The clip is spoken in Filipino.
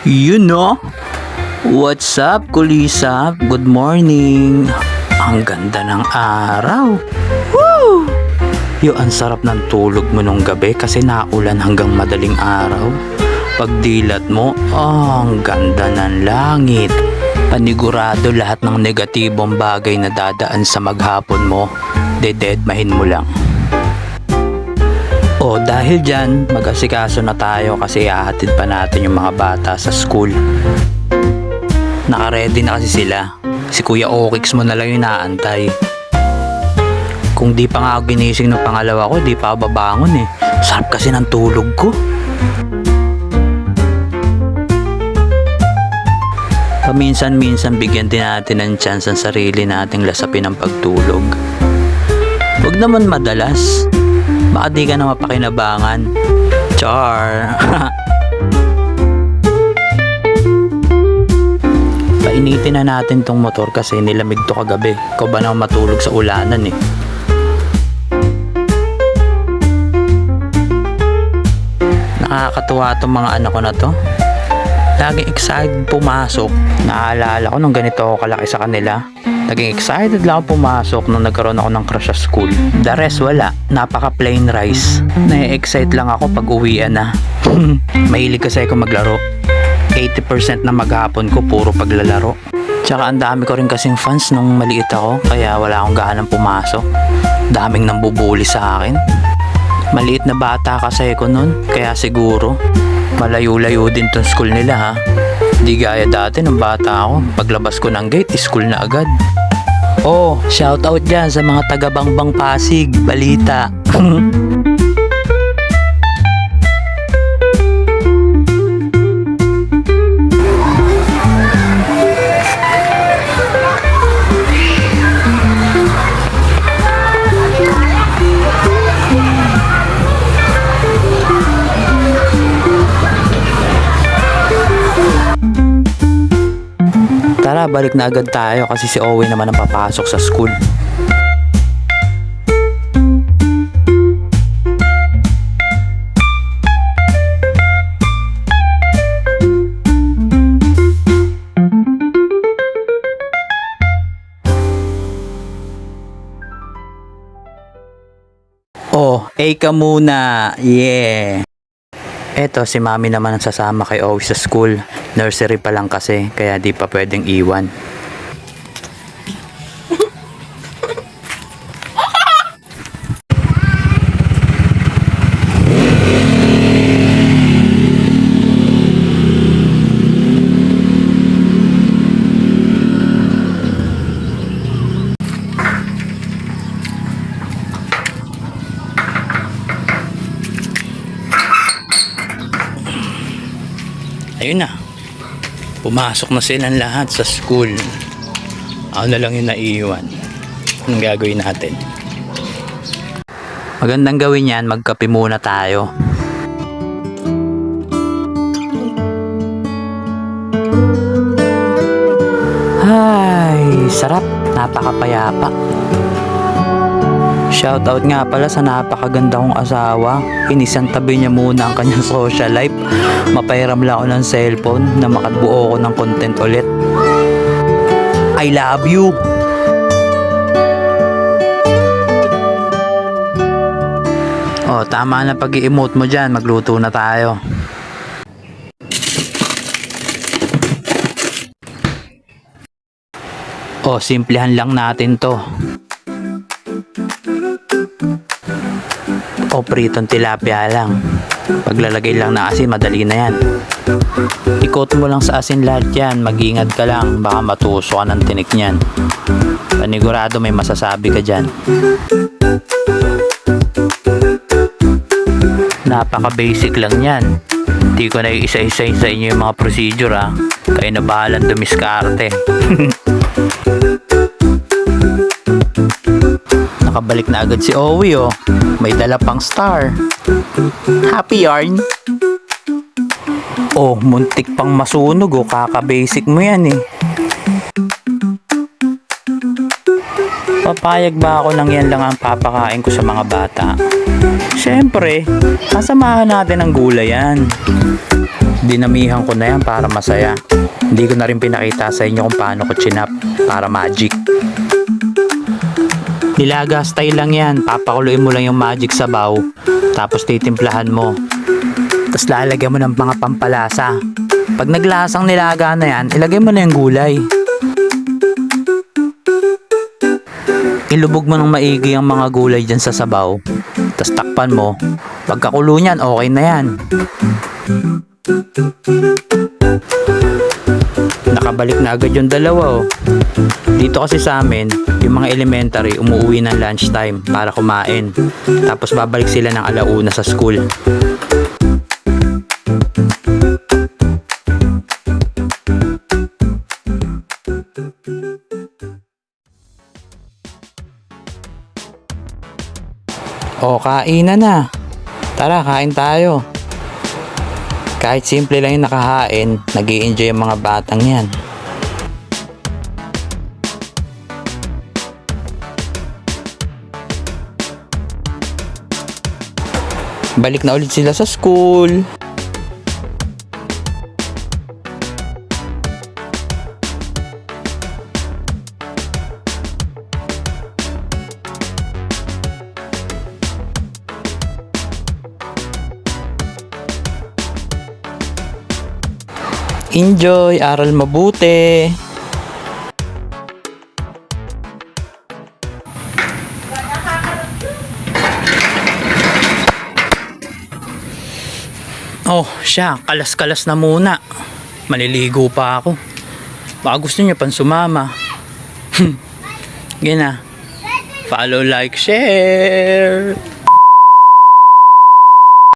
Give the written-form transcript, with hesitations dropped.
You know? What's up, Kulisap? Good morning. Ang ganda ng araw. Woo! Ang sarap ng tulog mo nung gabi kasi naulan hanggang madaling araw. Pagdilat mo, ang ganda ng langit. Panigurado lahat ng negatibong bagay na dadaan sa maghapon mo, dededmahin mo lang. O dahil dyan, mag-asikaso na tayo kasi ihahatid pa natin yung mga bata sa school. Naka-ready na kasi sila. Si Kuya Okix mo na lang yung naantay. Kung di pa nga ako ginising ng pangalawa ko, di pa ako babangon eh. Sarap kasi ng tulog ko. Paminsan-minsan bigyan din natin ng chance ang sarili nating lasapin ng pagtulog. Huwag naman madalas. Baka di ka na mapakinabangan. Char! Painitin na natin tong motor kasi nilamig to kagabi. Ikaw ba na matulog sa ulanan eh. Nakakatuwa tong mga anak ko na to. Laging excited pumasok. Naalala ko nung ganito ako kalaki sa kanila. Naging excited lang ako pumasok nung nagkaroon ako ng crush sa school. The rest wala. Napaka plain rice. Na-excite lang ako pag uwian na. Mahilig kasi ako maglaro. 80% na maghapon ko puro paglalaro. Tsaka ang dami ko rin kasing fans nung maliit ako. Kaya wala akong gahanang pumasok. Daming nambubuli sa akin. Maliit na bata kasi ako nun. Kaya siguro malayo-layo din tong school nila ha. Di gaya dati nung bata ako. Paglabas ko ng gate, school na agad. Oh, shoutout dyan sa mga taga-Bangbang Pasig. Balita. Tara, balik na agad tayo kasi si Owen naman ang papasok sa school. Oh, ka muna. Yeah. Eto, si Mami naman ang sasama kay Owie sa school. Nursery pa lang kasi, kaya di pa pwedeng iwan. Ayun na. Pumasok na silang lahat sa school. Ako na lang yung naiiwan. Anong gagawin natin? Magandang gawin yan, magkape muna tayo. Ay, sarap. Napakapayapa. Shoutout nga pala sa napakaganda kong asawa. Inisan tabi niya muna ang kanyang social life. Mapairam lang ako ng cellphone na makabuo ko ng content ulit. I love you! Oh, tama na pag-i-emote mo dyan. Magluto na tayo. Oh, simplihan lang natin to. O pritong tilapia lang. Paglalagay lang na asin, madali na yan. Ikot mo lang sa asin lahat yan. Mag-ingat ka lang, baka matuso ka ng tinik niyan. Panigurado may masasabi ka dyan. Napaka basic lang yan. Hindi ko na isa-isa sa inyo yung mga procedure ha. Kayo na bahalang dumiskarte. Nakabalik na agad si Owie oh. May dala pang star. Happy yarn. Oh, muntik pang masunog oh. Kaka-basic mo yan eh. Papayag ba ako nang yan lang ang papakain ko sa mga bata? Siyempre, kasamahan natin ang gulay yan. Dinamihan ko na yan para masaya. Hindi ko na rin pinakita sa inyo kung paano ko chinap para magic. Nilaga style lang yan. Papakuluin mo lang yung magic sabaw. Tapos titimplahan mo. Tapos lalagyan mo ng mga pampalasa. Pag naglasang nilaga na yan, ilagay mo na yung gulay. Ilubog mo ng maigi ang mga gulay dyan sa sabaw. Tapos takpan mo. Pagkakulo niyan, okay na yan. Nakabalik na agad yung dalawa oh. Dito kasi sa amin, yung mga elementary umuwi ng lunchtime para kumain. Tapos babalik sila ng 1:00 sa school. O, kainan na. Tara, kain tayo. Kahit simple lang yung nakahain, nag-i-enjoy yung mga batang yan. Balik na ulit sila sa school. Enjoy, aral mabuti. Oh, siya, kalas-kalas na muna. Maliligo pa ako. Baka gusto niya pang sumama. Yan na. Follow, like, share.